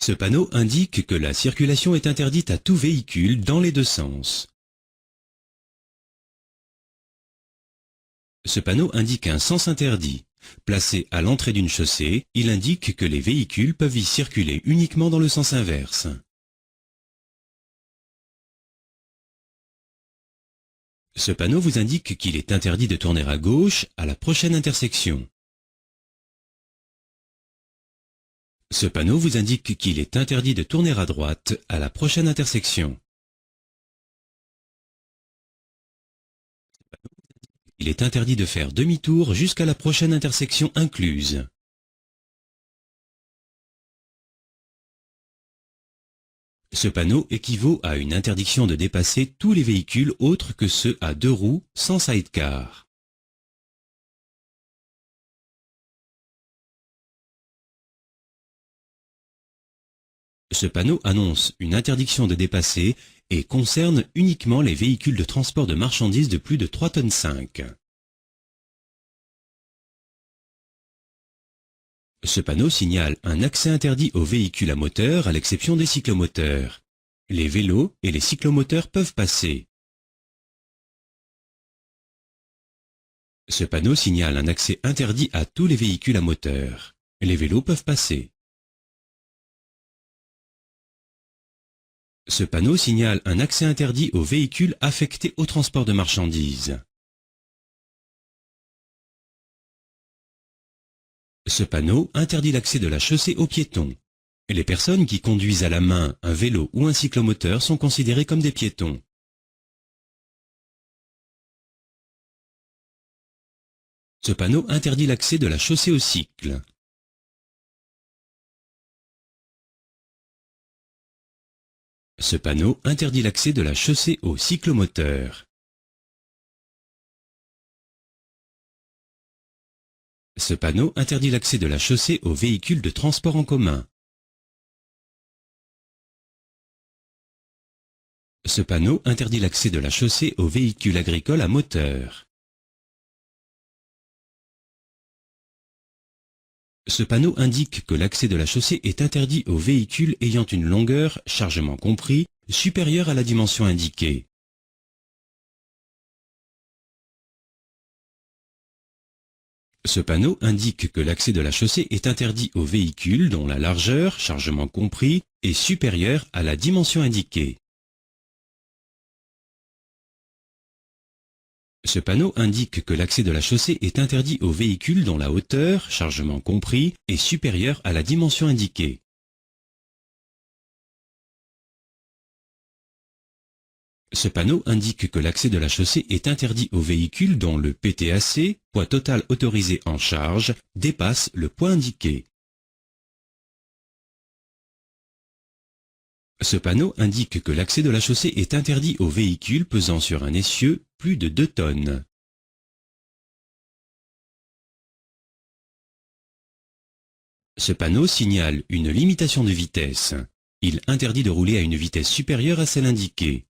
Ce panneau indique que la circulation est interdite à tout véhicule dans les deux sens. Ce panneau indique un sens interdit. Placé à l'entrée d'une chaussée, il indique que les véhicules peuvent y circuler uniquement dans le sens inverse. Ce panneau vous indique qu'il est interdit de tourner à gauche à la prochaine intersection. Ce panneau vous indique qu'il est interdit de tourner à droite à la prochaine intersection. Il est interdit de faire demi-tour jusqu'à la prochaine intersection incluse. Ce panneau équivaut à une interdiction de dépasser tous les véhicules autres que ceux à deux roues sans sidecar. Ce panneau annonce une interdiction de dépasser et concerne uniquement les véhicules de transport de marchandises de plus de 3,5 tonnes. Ce panneau signale un accès interdit aux véhicules à moteur à l'exception des cyclomoteurs. Les vélos et les cyclomoteurs peuvent passer. Ce panneau signale un accès interdit à tous les véhicules à moteur. Les vélos peuvent passer. Ce panneau signale un accès interdit aux véhicules affectés au transport de marchandises. Ce panneau interdit l'accès de la chaussée aux piétons. Les personnes qui conduisent à la main un vélo ou un cyclomoteur sont considérées comme des piétons. Ce panneau interdit l'accès de la chaussée au cycle. Ce panneau interdit l'accès de la chaussée au cyclomoteur. Ce panneau interdit l'accès de la chaussée aux véhicules de transport en commun. Ce panneau interdit l'accès de la chaussée aux véhicules agricoles à moteur. Ce panneau indique que l'accès de la chaussée est interdit aux véhicules ayant une longueur, chargement compris, supérieure à la dimension indiquée. Ce panneau indique que l'accès de la chaussée est interdit aux véhicules dont la largeur, chargement compris, est supérieure à la dimension indiquée. Ce panneau indique que l'accès de la chaussée est interdit aux véhicules dont la hauteur, chargement compris, est supérieure à la dimension indiquée. Ce panneau indique que l'accès de la chaussée est interdit aux véhicules dont le PTAC, poids total autorisé en charge, dépasse le poids indiqué. Ce panneau indique que l'accès de la chaussée est interdit aux véhicules pesant sur un essieu plus de 2 tonnes. Ce panneau signale une limitation de vitesse. Il interdit de rouler à une vitesse supérieure à celle indiquée.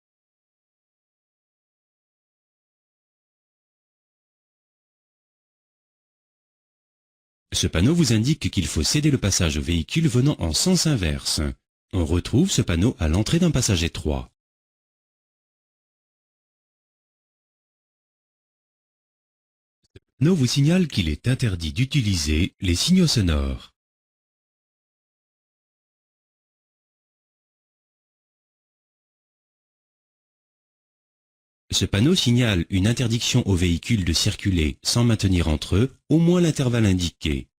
Ce panneau vous indique qu'il faut céder le passage aux véhicules venant en sens inverse. On retrouve ce panneau à l'entrée d'un passage étroit. Ce panneau vous signale qu'il est interdit d'utiliser les signaux sonores. Ce panneau signale une interdiction aux véhicules de circuler sans maintenir entre eux au moins l'intervalle indiqué.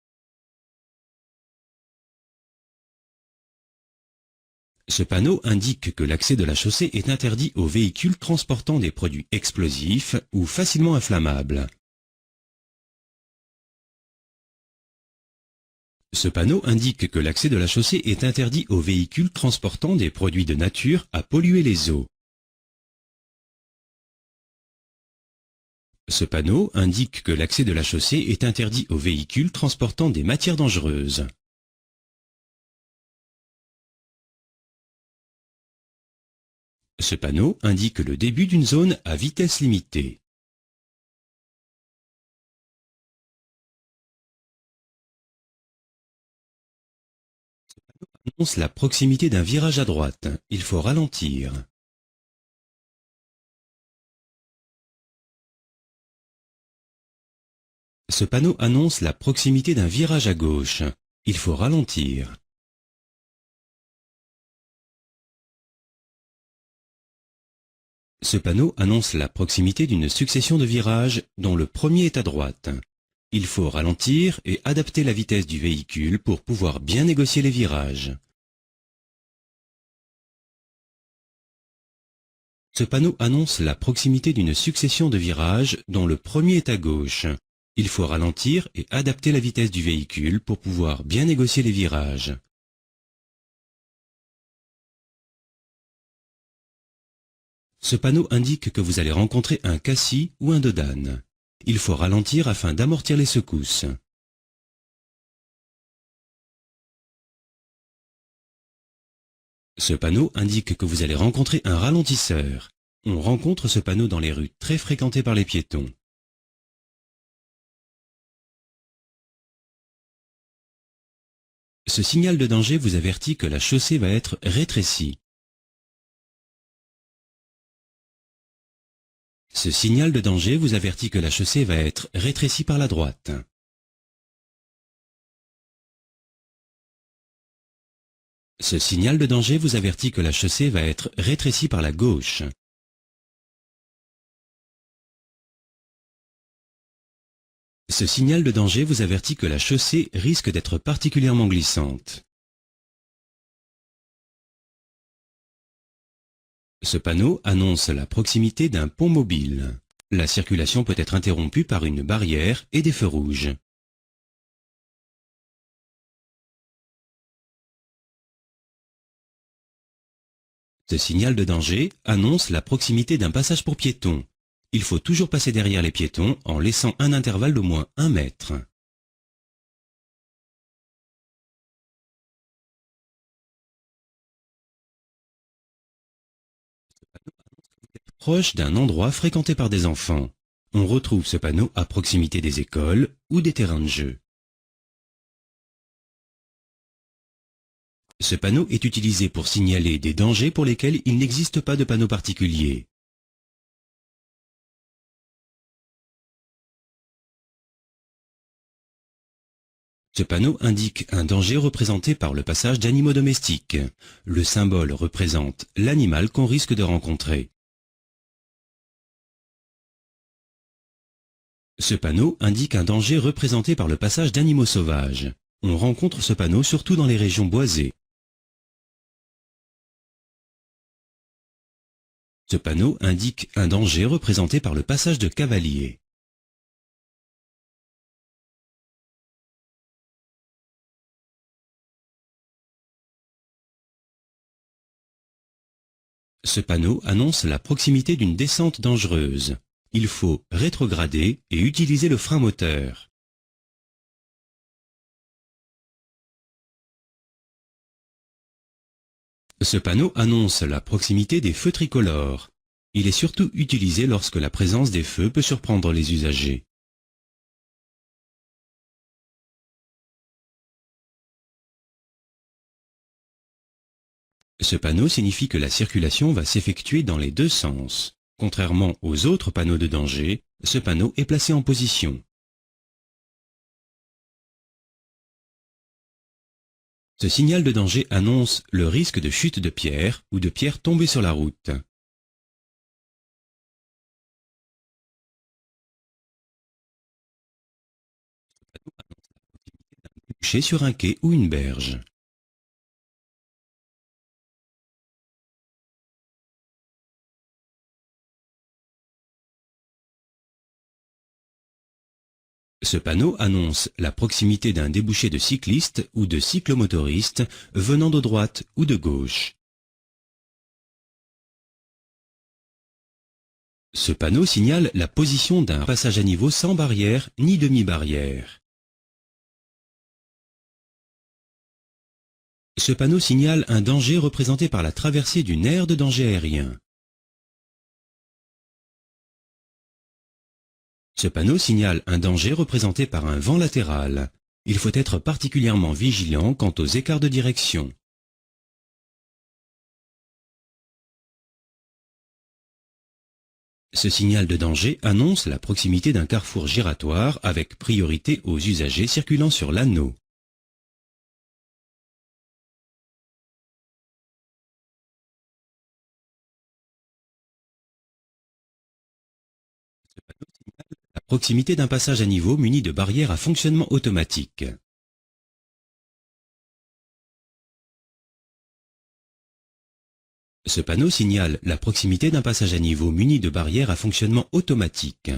Ce panneau indique que l'accès de la chaussée est interdit aux véhicules transportant des produits explosifs ou facilement inflammables. Ce panneau indique que l'accès de la chaussée est interdit aux véhicules transportant des produits de nature à polluer les eaux. Ce panneau indique que l'accès de la chaussée est interdit aux véhicules transportant des matières dangereuses. Ce panneau indique le début d'une zone à vitesse limitée. annonce la proximité d'un virage à droite. Il faut ralentir. Ce panneau annonce la proximité d'un virage à gauche. Il faut ralentir. Ce panneau annonce la proximité d'une succession de virages dont le premier est à droite. Il faut ralentir et adapter la vitesse du véhicule pour pouvoir bien négocier les virages. Ce panneau annonce la proximité d'une succession de virages dont le premier est à gauche. Il faut ralentir et adapter la vitesse du véhicule pour pouvoir bien négocier les virages. Ce panneau indique que vous allez rencontrer un cassis ou un dodane. Il faut ralentir afin d'amortir les secousses. Ce panneau indique que vous allez rencontrer un ralentisseur. On rencontre ce panneau dans les rues très fréquentées par les piétons. Ce signal de danger vous avertit que la chaussée va être rétrécie. Ce signal de danger vous avertit que la chaussée va être rétrécie par la droite. Ce signal de danger vous avertit que la chaussée va être rétrécie par la gauche. Ce signal de danger vous avertit que la chaussée risque d'être particulièrement glissante. Ce panneau annonce la proximité d'un pont mobile. La circulation peut être interrompue par une barrière et des feux rouges. Ce signal de danger annonce la proximité d'un passage pour piétons. Il faut toujours passer derrière les piétons en laissant un intervalle d'au moins 1 mètre. Proche d'un endroit fréquenté par des enfants. On retrouve ce panneau à proximité des écoles ou des terrains de jeu. Ce panneau est utilisé pour signaler des dangers pour lesquels il n'existe pas de panneau particulier. Ce panneau indique un danger représenté par le passage d'animaux domestiques. Le symbole représente l'animal qu'on risque de rencontrer. Ce panneau indique un danger représenté par le passage d'animaux sauvages. On rencontre ce panneau surtout dans les régions boisées. Ce panneau indique un danger représenté par le passage de cavaliers. Ce panneau annonce la proximité d'une descente dangereuse. Il faut rétrograder et utiliser le frein moteur. Ce panneau annonce la proximité des feux tricolores. Il est surtout utilisé lorsque la présence des feux peut surprendre les usagers. Ce panneau signifie que la circulation va s'effectuer dans les deux sens. Contrairement aux autres panneaux de danger, ce panneau est placé en position. Ce signal de danger annonce le risque de chute de pierres ou de pierres tombées sur la route. Débouché sur un quai ou une berge. Ce panneau annonce la proximité d'un débouché de cyclistes ou de cyclomotoristes venant de droite ou de gauche. Ce panneau signale la position d'un passage à niveau sans barrière ni demi-barrière. Ce panneau signale un danger représenté par la traversée d'une aire de danger aérien. Ce panneau signale un danger représenté par un vent latéral. Il faut être particulièrement vigilant quant aux écarts de direction. Ce signal de danger annonce la proximité d'un carrefour giratoire avec priorité aux usagers circulant sur l'anneau. La proximité d'un passage à niveau muni de barrières à fonctionnement automatique. Ce panneau signale la proximité d'un passage à niveau muni de barrières à fonctionnement automatique.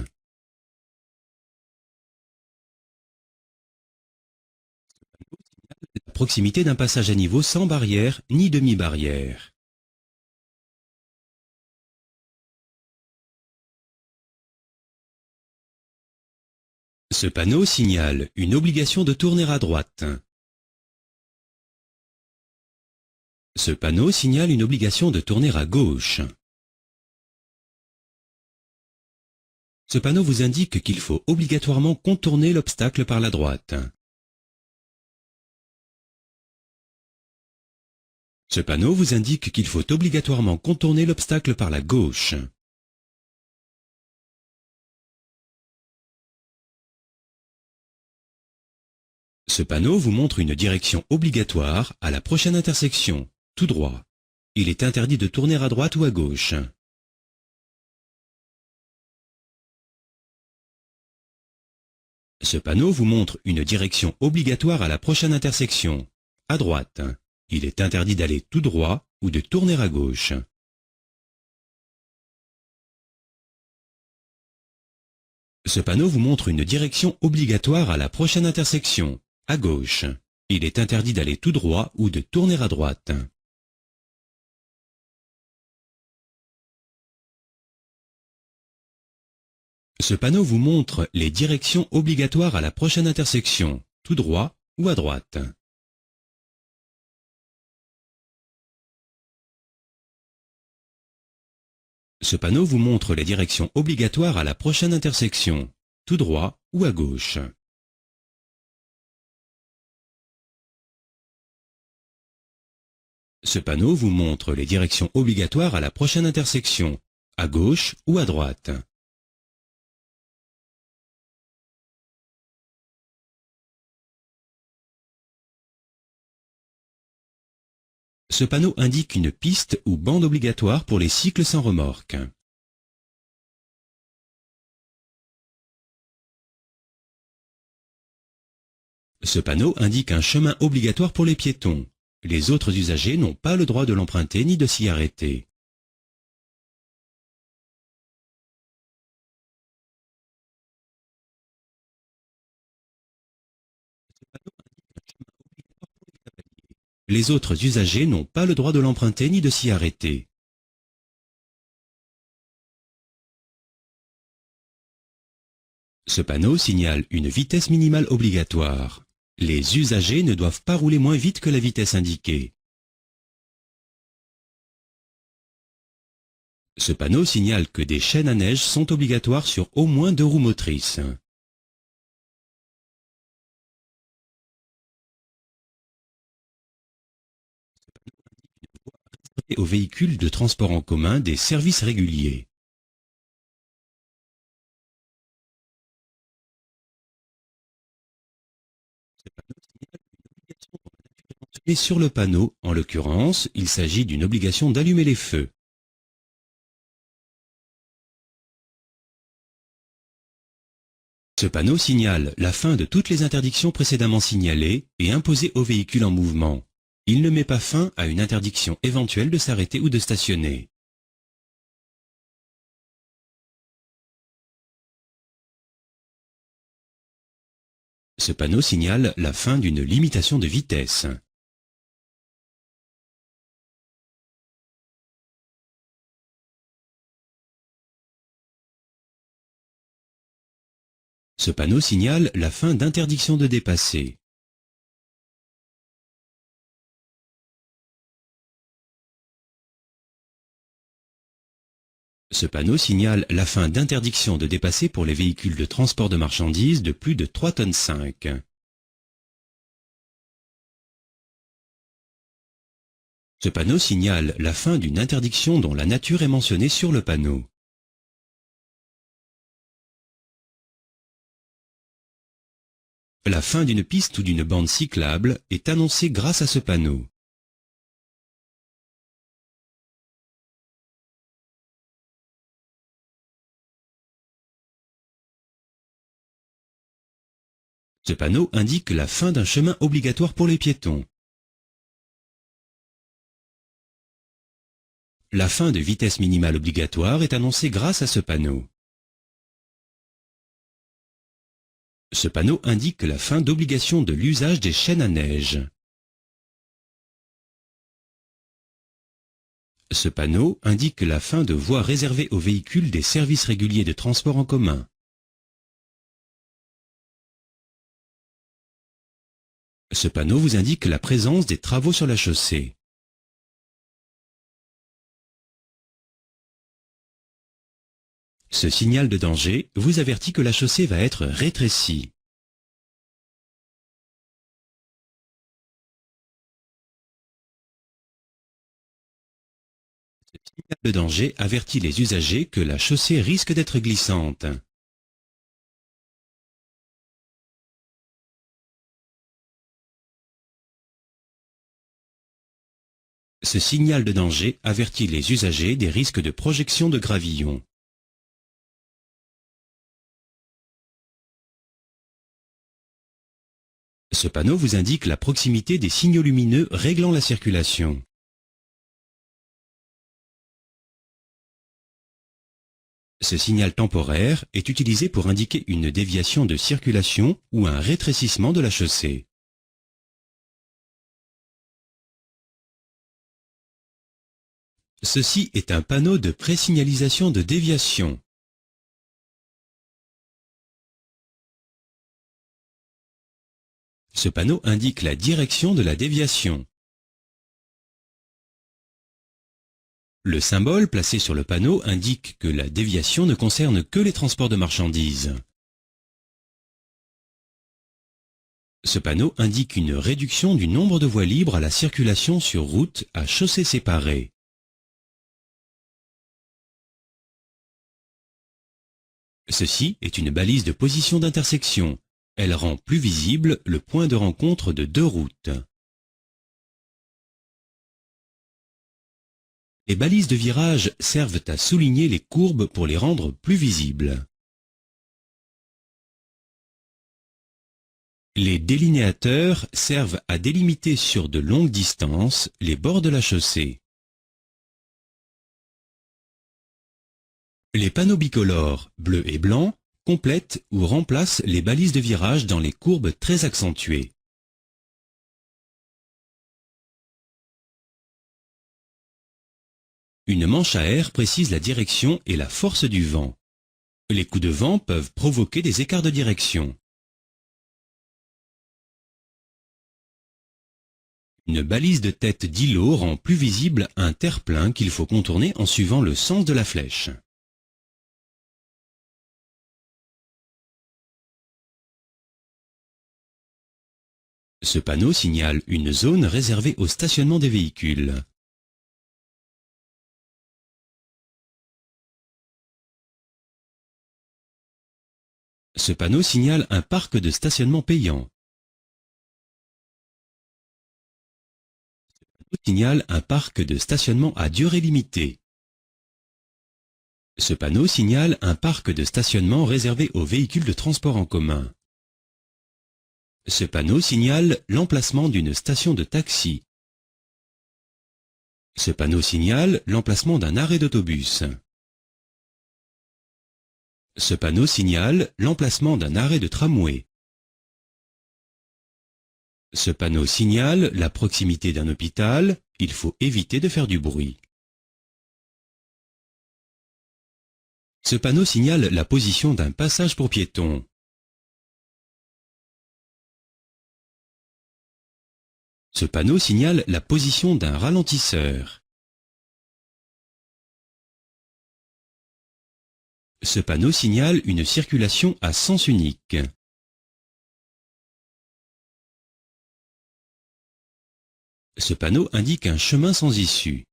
La proximité d'un passage à niveau sans barrière ni demi-barrière. Ce panneau signale une obligation de tourner à droite. Ce panneau signale une obligation de tourner à gauche. Ce panneau vous indique qu'il faut obligatoirement contourner l'obstacle par la droite. Ce panneau vous indique qu'il faut obligatoirement contourner l'obstacle par la gauche. Ce panneau vous montre une direction obligatoire à la prochaine intersection, tout droit. Il est interdit de tourner à droite ou à gauche. Ce panneau vous montre une direction obligatoire à la prochaine intersection, à droite. Il est interdit d'aller tout droit ou de tourner à gauche. Ce panneau vous montre une direction obligatoire à la prochaine intersection, à gauche. Il est interdit d'aller tout droit ou de tourner à droite. Ce panneau vous montre les directions obligatoires à la prochaine intersection, tout droit ou à droite. Ce panneau vous montre les directions obligatoires à la prochaine intersection, tout droit ou à gauche. Ce panneau vous montre les directions obligatoires à la prochaine intersection, à gauche ou à droite. Ce panneau indique une piste ou bande obligatoire pour les cycles sans remorque. Ce panneau indique un chemin obligatoire pour les piétons. Les autres usagers n'ont pas le droit de l'emprunter ni de s'y arrêter. Les autres usagers n'ont pas le droit de l'emprunter ni de s'y arrêter. Ce panneau signale une vitesse minimale obligatoire. Les usagers ne doivent pas rouler moins vite que la vitesse indiquée. Ce panneau signale que des chaînes à neige sont obligatoires sur au moins 2 roues motrices. Et aux véhicules de transport en commun des services réguliers. Et sur le panneau, en l'occurrence, il s'agit d'une obligation d'allumer les feux. Ce panneau signale la fin de toutes les interdictions précédemment signalées et imposées aux véhicules en mouvement. Il ne met pas fin à une interdiction éventuelle de s'arrêter ou de stationner. Ce panneau signale la fin d'une limitation de vitesse. Ce panneau signale la fin d'interdiction de dépasser. Ce panneau signale la fin d'interdiction de dépasser pour les véhicules de transport de marchandises de plus de 3,5 tonnes. Ce panneau signale la fin d'une interdiction dont la nature est mentionnée sur le panneau. La fin d'une piste ou d'une bande cyclable est annoncée grâce à ce panneau. Ce panneau indique la fin d'un chemin obligatoire pour les piétons. La fin de vitesse minimale obligatoire est annoncée grâce à ce panneau. Ce panneau indique la fin d'obligation de l'usage des chaînes à neige. Ce panneau indique la fin de voies réservées aux véhicules des services réguliers de transport en commun. Ce panneau vous indique la présence des travaux sur la chaussée. Ce signal de danger vous avertit que la chaussée va être rétrécie. Ce signal de danger avertit les usagers que la chaussée risque d'être glissante. Ce signal de danger avertit les usagers des risques de projection de gravillon. Ce panneau vous indique la proximité des signaux lumineux réglant la circulation. Ce signal temporaire est utilisé pour indiquer une déviation de circulation ou un rétrécissement de la chaussée. Ceci est un panneau de présignalisation de déviation. Ce panneau indique la direction de la déviation. Le symbole placé sur le panneau indique que la déviation ne concerne que les transports de marchandises. Ce panneau indique une réduction du nombre de voies libres à la circulation sur route à chaussées séparées. Ceci est une balise de position d'intersection. Elle rend plus visible le point de rencontre de deux routes. Les balises de virage servent à souligner les courbes pour les rendre plus visibles. Les délinéateurs servent à délimiter sur de longues distances les bords de la chaussée. Les panneaux bicolores, bleu et blanc, complètent ou remplacent les balises de virage dans les courbes très accentuées. Une manche à air précise la direction et la force du vent. Les coups de vent peuvent provoquer des écarts de direction. Une balise de tête d'îlot rend plus visible un terre-plein qu'il faut contourner en suivant le sens de la flèche. Ce panneau signale une zone réservée au stationnement des véhicules. Ce panneau signale un parc de stationnement payant. Ce panneau signale un parc de stationnement à durée limitée. Ce panneau signale un parc de stationnement réservé aux véhicules de transport en commun. Ce panneau signale l'emplacement d'une station de taxi. Ce panneau signale l'emplacement d'un arrêt d'autobus. Ce panneau signale l'emplacement d'un arrêt de tramway. Ce panneau signale la proximité d'un hôpital, il faut éviter de faire du bruit. Ce panneau signale la position d'un passage pour piétons. Ce panneau signale la position d'un ralentisseur. Ce panneau signale une circulation à sens unique. Ce panneau indique un chemin sans issue.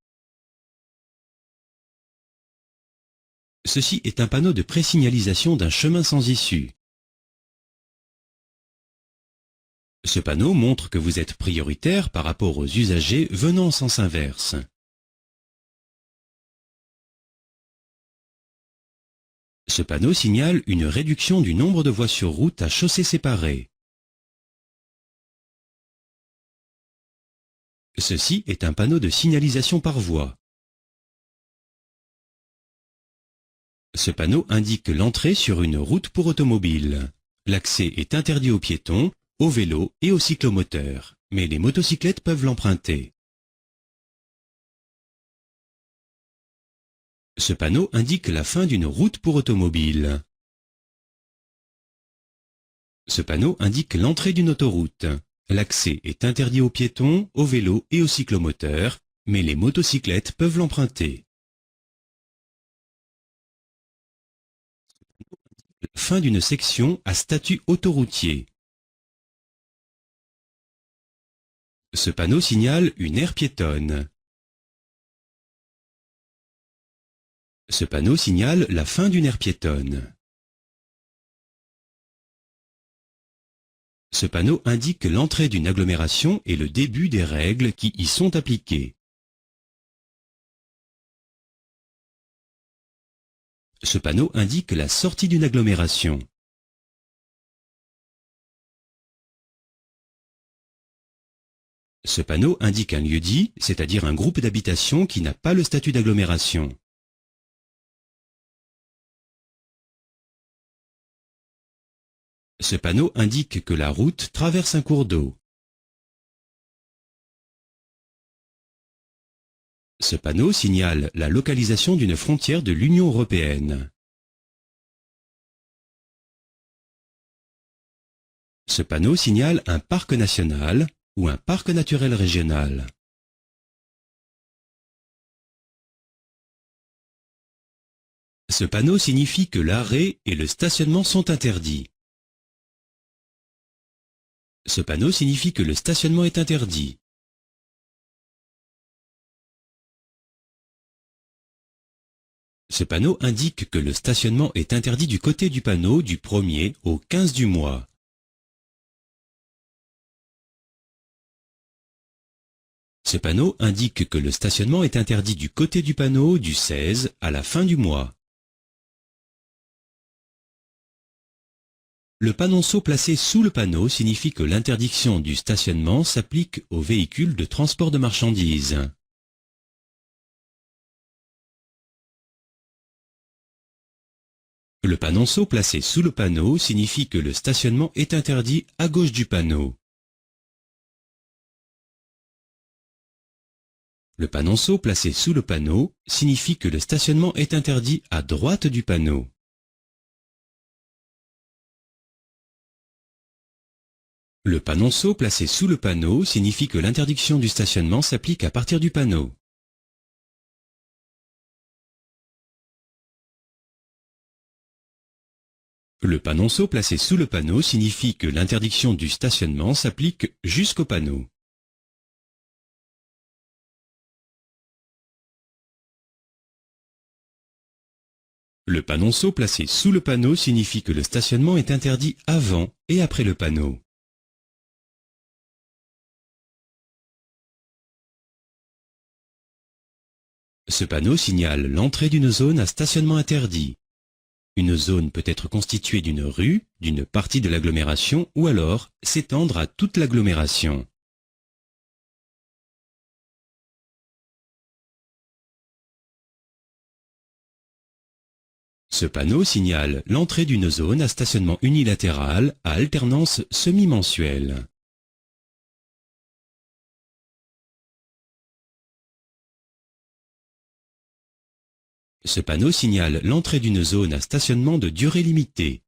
Ceci est un panneau de présignalisation d'un chemin sans issue. Ce panneau montre que vous êtes prioritaire par rapport aux usagers venant en sens inverse. Ce panneau signale une réduction du nombre de voies sur route à chaussées séparées. Ceci est un panneau de signalisation par voie. Ce panneau indique l'entrée sur une route pour automobiles. L'accès est interdit aux piétons, aux vélos et aux cyclomoteurs, mais les motocyclettes peuvent l'emprunter. Ce panneau indique la fin d'une route pour automobiles. Ce panneau indique l'entrée d'une autoroute. L'accès est interdit aux piétons, aux vélos et aux cyclomoteurs, mais les motocyclettes peuvent l'emprunter. La fin d'une section à statut autoroutier. Ce panneau signale une aire piétonne. Ce panneau signale la fin d'une aire piétonne. Ce panneau indique l'entrée d'une agglomération et le début des règles qui y sont appliquées. Ce panneau indique la sortie d'une agglomération. Ce panneau indique un lieu-dit, c'est-à-dire un groupe d'habitation qui n'a pas le statut d'agglomération. Ce panneau indique que la route traverse un cours d'eau. Ce panneau signale la localisation d'une frontière de l'Union européenne. Ce panneau signale un parc national ou un parc naturel régional. Ce panneau signifie que l'arrêt et le stationnement sont interdits. Ce panneau signifie que le stationnement est interdit. Ce panneau indique que le stationnement est interdit du côté du panneau du 1er au 15 du mois. Ce panneau indique que le stationnement est interdit du côté du panneau du 16 à la fin du mois. Le panonceau placé sous le panneau signifie que l'interdiction du stationnement s'applique aux véhicules de transport de marchandises. Le panonceau placé sous le panneau signifie que le stationnement est interdit à gauche du panneau. Le panonceau placé sous le panneau signifie que le stationnement est interdit à droite du panneau. Le panonceau placé sous le panneau signifie que l'interdiction du stationnement s'applique à partir du panneau. Le panonceau placé sous le panneau signifie que l'interdiction du stationnement s'applique jusqu'au panneau. Le panonceau placé sous le panneau signifie que le stationnement est interdit avant et après le panneau. Ce panneau signale l'entrée d'une zone à stationnement interdit. Une zone peut être constituée d'une rue, d'une partie de l'agglomération ou alors s'étendre à toute l'agglomération. Ce panneau signale l'entrée d'une zone à stationnement unilatéral à alternance semi-mensuelle. Ce panneau signale l'entrée d'une zone à stationnement de durée limitée.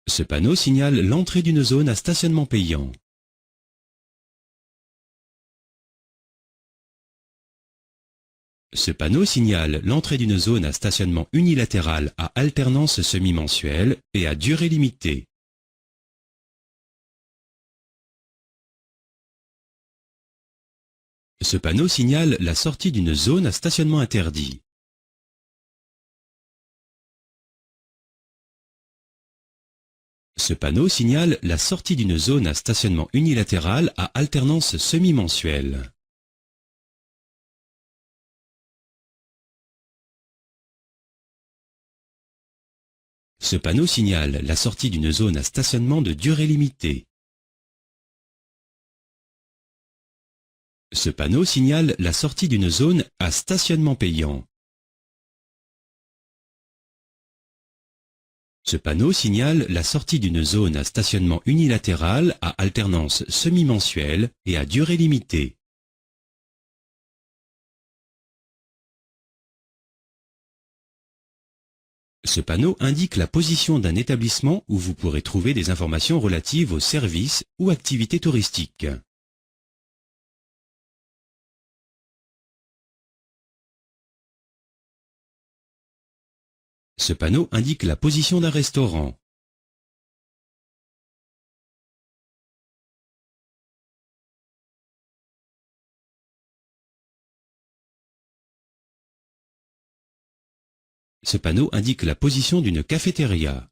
Ce panneau signale l'entrée d'une zone à stationnement payant. Ce panneau signale l'entrée d'une zone à stationnement unilatéral à alternance semi-mensuelle et à durée limitée. Ce panneau signale la sortie d'une zone à stationnement interdit. Ce panneau signale la sortie d'une zone à stationnement unilatéral à alternance semi-mensuelle. Ce panneau signale la sortie d'une zone à stationnement de durée limitée. Ce panneau signale la sortie d'une zone à stationnement payant. Ce panneau signale la sortie d'une zone à stationnement unilatéral à alternance semi-mensuelle et à durée limitée. Ce panneau indique la position d'un établissement où vous pourrez trouver des informations relatives aux services ou activités touristiques. Ce panneau indique la position d'un restaurant. Ce panneau indique la position d'une cafétéria.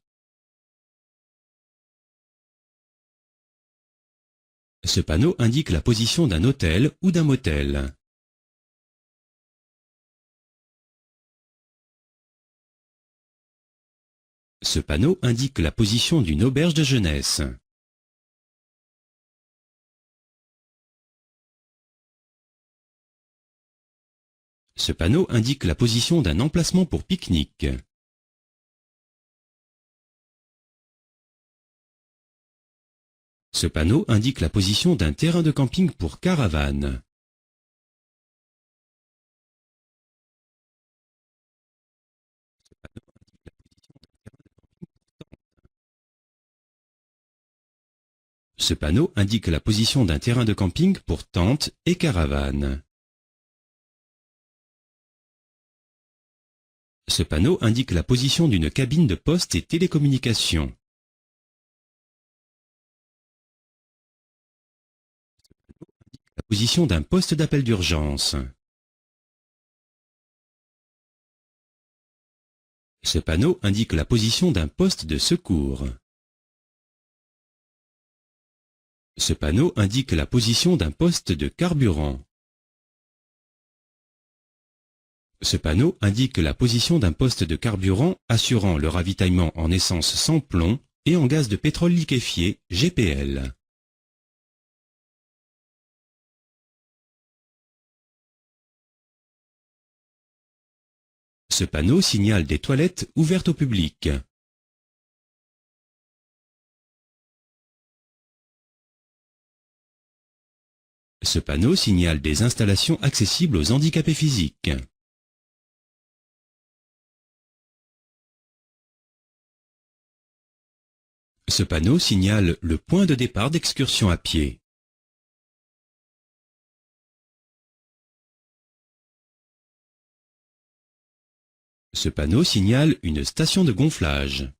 Ce panneau indique la position d'un hôtel ou d'un motel. Ce panneau indique la position d'une auberge de jeunesse. Ce panneau indique la position d'un emplacement pour pique-nique. Ce panneau indique la position d'un terrain de camping pour caravane. Ce panneau indique la position d'un terrain de camping pour tente et caravane. Ce panneau indique la position d'une cabine de poste et télécommunications. La position d'un poste d'appel d'urgence. Ce panneau indique la position d'un poste de secours. Ce panneau indique la position d'un poste de carburant. Ce panneau indique la position d'un poste de carburant assurant le ravitaillement en essence sans plomb et en gaz de pétrole liquéfié GPL. Ce panneau signale des toilettes ouvertes au public. Ce panneau signale des installations accessibles aux handicapés physiques. Ce panneau signale le point de départ d'excursion à pied. Ce panneau signale une station de gonflage.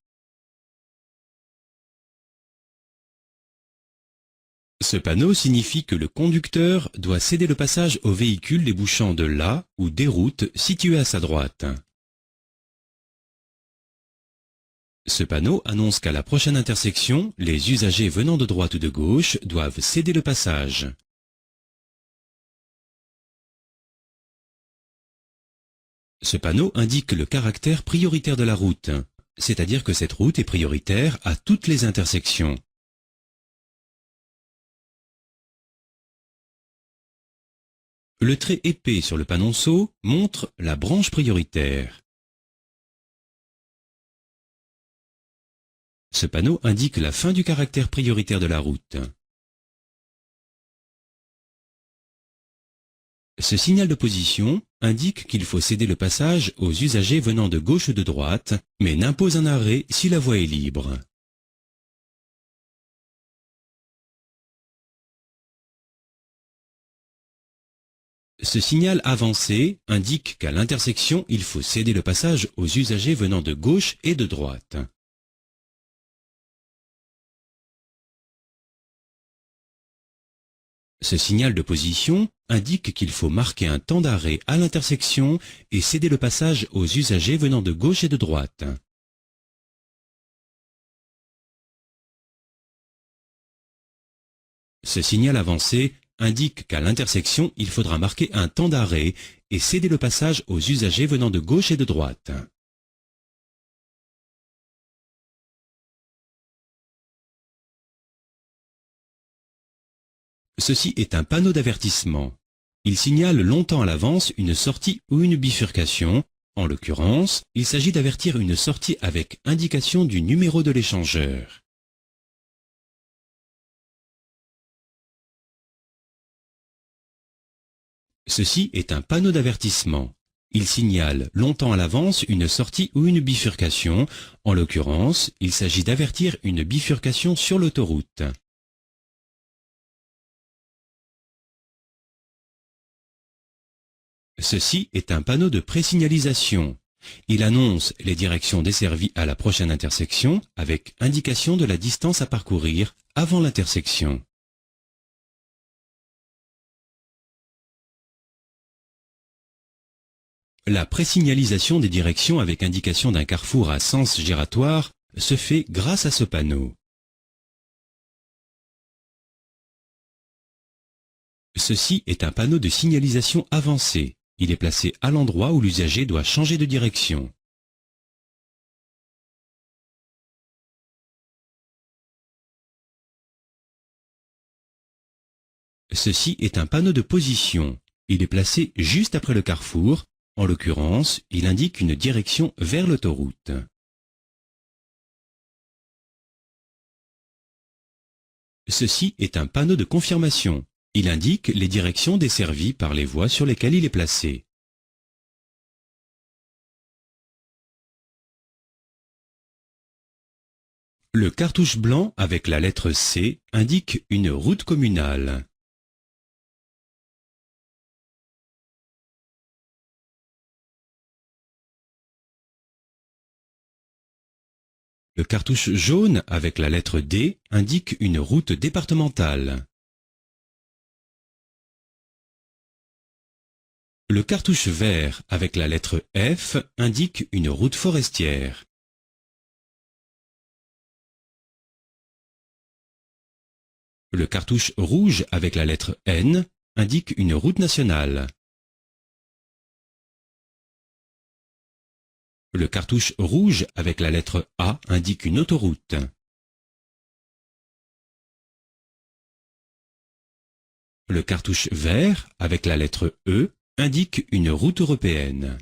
Ce panneau signifie que le conducteur doit céder le passage aux véhicules débouchant de la ou des routes situées à sa droite. Ce panneau annonce qu'à la prochaine intersection, les usagers venant de droite ou de gauche doivent céder le passage. Ce panneau indique le caractère prioritaire de la route, c'est-à-dire que cette route est prioritaire à toutes les intersections. Le trait épais sur le panonceau montre la branche prioritaire. Ce panneau indique la fin du caractère prioritaire de la route. Ce signal de position indique qu'il faut céder le passage aux usagers venant de gauche ou de droite, mais n'impose un arrêt si la voie est libre. Ce signal avancé indique qu'à l'intersection, il faut céder le passage aux usagers venant de gauche et de droite. Ce signal de position indique qu'il faut marquer un temps d'arrêt à l'intersection et céder le passage aux usagers venant de gauche et de droite. Ce signal avancé indique qu'à l'intersection, il faudra marquer un temps d'arrêt et céder le passage aux usagers venant de gauche et de droite. Ceci est un panneau d'avertissement. Il signale longtemps à l'avance une sortie ou une bifurcation. En l'occurrence, il s'agit d'avertir une sortie avec indication du numéro de l'échangeur. Ceci est un panneau d'avertissement. Il signale longtemps à l'avance une sortie ou une bifurcation. En l'occurrence, il s'agit d'avertir une bifurcation sur l'autoroute. Ceci est un panneau de présignalisation. Il annonce les directions desservies à la prochaine intersection avec indication de la distance à parcourir avant l'intersection. La présignalisation des directions avec indication d'un carrefour à sens giratoire se fait grâce à ce panneau. Ceci est un panneau de signalisation avancé. Il est placé à l'endroit où l'usager doit changer de direction. Ceci est un panneau de position. Il est placé juste après le carrefour. En l'occurrence, il indique une direction vers l'autoroute. Ceci est un panneau de confirmation. Il indique les directions desservies par les voies sur lesquelles il est placé. Le cartouche blanc avec la lettre C indique une route communale. Le cartouche jaune avec la lettre D indique une route départementale. Le cartouche vert avec la lettre F indique une route forestière. Le cartouche rouge avec la lettre N indique une route nationale. Le cartouche rouge avec la lettre A indique une autoroute. Le cartouche vert avec la lettre E indique une route européenne.